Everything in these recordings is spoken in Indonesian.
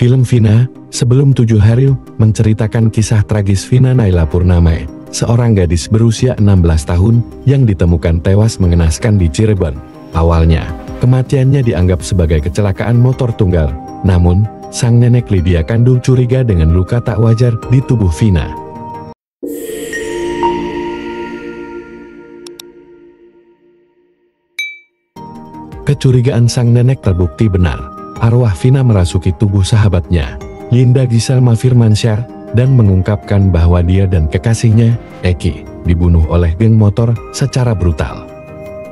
Film Vina, Sebelum 7 Hari, menceritakan kisah tragis Vina Naila Purnama, seorang gadis berusia 16 tahun yang ditemukan tewas mengenaskan di Cirebon. Awalnya, kematiannya dianggap sebagai kecelakaan motor tunggal, namun, sang nenek Lydia Kandul curiga dengan luka tak wajar di tubuh Vina. Kecurigaan sang nenek terbukti benar. Arwah Vina merasuki tubuh sahabatnya, Linda Giselma Firmansyah, dan mengungkapkan bahwa dia dan kekasihnya, Eki, dibunuh oleh geng motor secara brutal.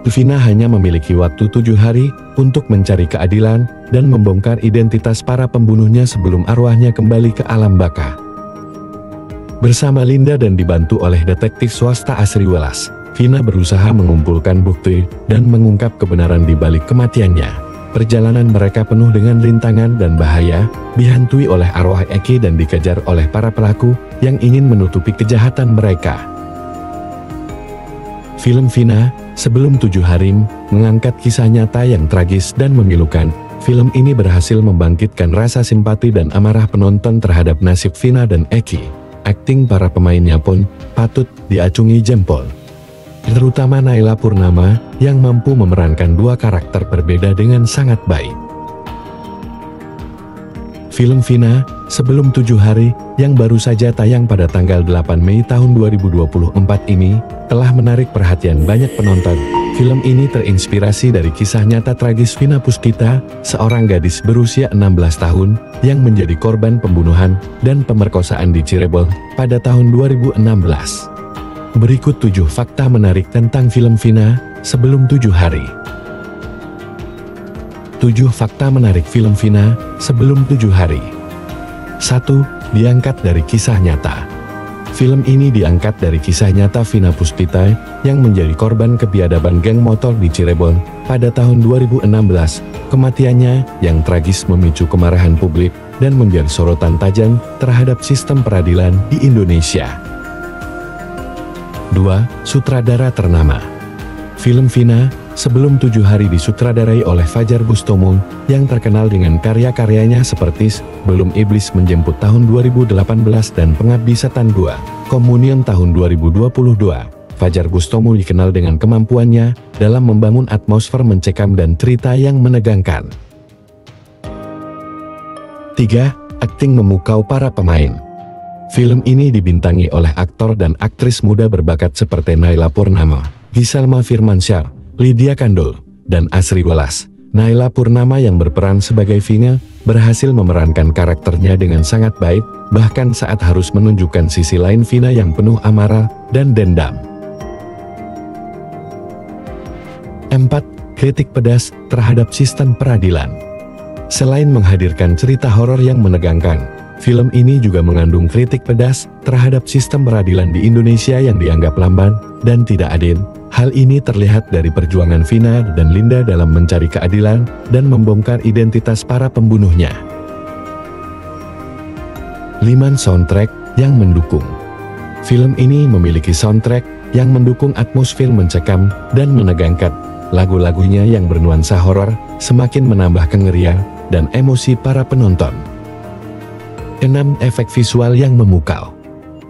Vina hanya memiliki waktu 7 hari untuk mencari keadilan dan membongkar identitas para pembunuhnya sebelum arwahnya kembali ke alam baka. Bersama Linda dan dibantu oleh detektif swasta Asri Welas, Vina berusaha mengumpulkan bukti dan mengungkap kebenaran di balik kematiannya. Perjalanan mereka penuh dengan rintangan dan bahaya, dihantui oleh arwah Eki dan dikejar oleh para pelaku yang ingin menutupi kejahatan mereka. Film Vina, Sebelum 7 Hari, mengangkat kisah nyata yang tragis dan memilukan. Film ini berhasil membangkitkan rasa simpati dan amarah penonton terhadap nasib Vina dan Eki. Akting para pemainnya pun patut diacungi jempol, terutama Naila Purnama yang mampu memerankan dua karakter berbeda dengan sangat baik. Film Vina, Sebelum 7 Hari, yang baru saja tayang pada tanggal 8 Mei tahun 2024 ini, telah menarik perhatian banyak penonton. Film ini terinspirasi dari kisah nyata tragis Vina Puspita, seorang gadis berusia 16 tahun, yang menjadi korban pembunuhan dan pemerkosaan di Cirebon pada tahun 2016. Berikut 7 fakta menarik tentang film Vina, Sebelum 7 Hari. 7 fakta menarik film Vina, Sebelum 7 Hari. 1. Diangkat dari kisah nyata. Film ini diangkat dari kisah nyata Vina Puspita yang menjadi korban kebiadaban geng motor di Cirebon pada tahun 2016. Kematiannya yang tragis memicu kemarahan publik dan menjadi sorotan tajam terhadap sistem peradilan di Indonesia. 2. Sutradara ternama. Film Vina, Sebelum 7 Hari disutradarai oleh Fajar Bustomo, yang terkenal dengan karya-karyanya seperti Belum Iblis Menjemput tahun 2018 dan Pengabdi Setan 2, Komunion tahun 2022. Fajar Bustomo dikenal dengan kemampuannya dalam membangun atmosfer mencekam dan cerita yang menegangkan. 3. Akting memukau para pemain. Film ini dibintangi oleh aktor dan aktris muda berbakat seperti Naila Purnama, Giselma Firmansyah, Lydia Kandul, dan Asri Welas. Naila Purnama yang berperan sebagai Vina, berhasil memerankan karakternya dengan sangat baik, bahkan saat harus menunjukkan sisi lain Vina yang penuh amarah dan dendam. 4. Kritik pedas terhadap sistem peradilan. Selain menghadirkan cerita horor yang menegangkan, film ini juga mengandung kritik pedas terhadap sistem peradilan di Indonesia yang dianggap lamban dan tidak adil. Hal ini terlihat dari perjuangan Vina dan Linda dalam mencari keadilan dan membongkar identitas para pembunuhnya. 5. Soundtrack yang mendukung. Film ini memiliki soundtrack yang mendukung atmosfer mencekam dan menegangkan. Lagu-lagunya yang bernuansa horor semakin menambah kengerian dan emosi para penonton. 6. Efek visual yang memukau.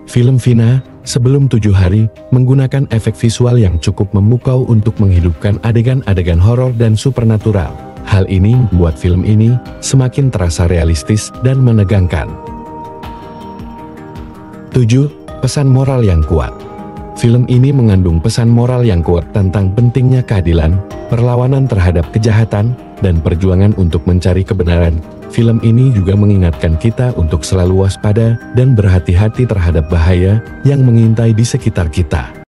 Film Vina, Sebelum 7 Hari, menggunakan efek visual yang cukup memukau untuk menghidupkan adegan-adegan horor dan supernatural. Hal ini membuat film ini semakin terasa realistis dan menegangkan. 7. Pesan moral yang kuat. Film ini mengandung pesan moral yang kuat tentang pentingnya keadilan, perlawanan terhadap kejahatan, dan perjuangan untuk mencari kebenaran. Film ini juga mengingatkan kita untuk selalu waspada dan berhati-hati terhadap bahaya yang mengintai di sekitar kita.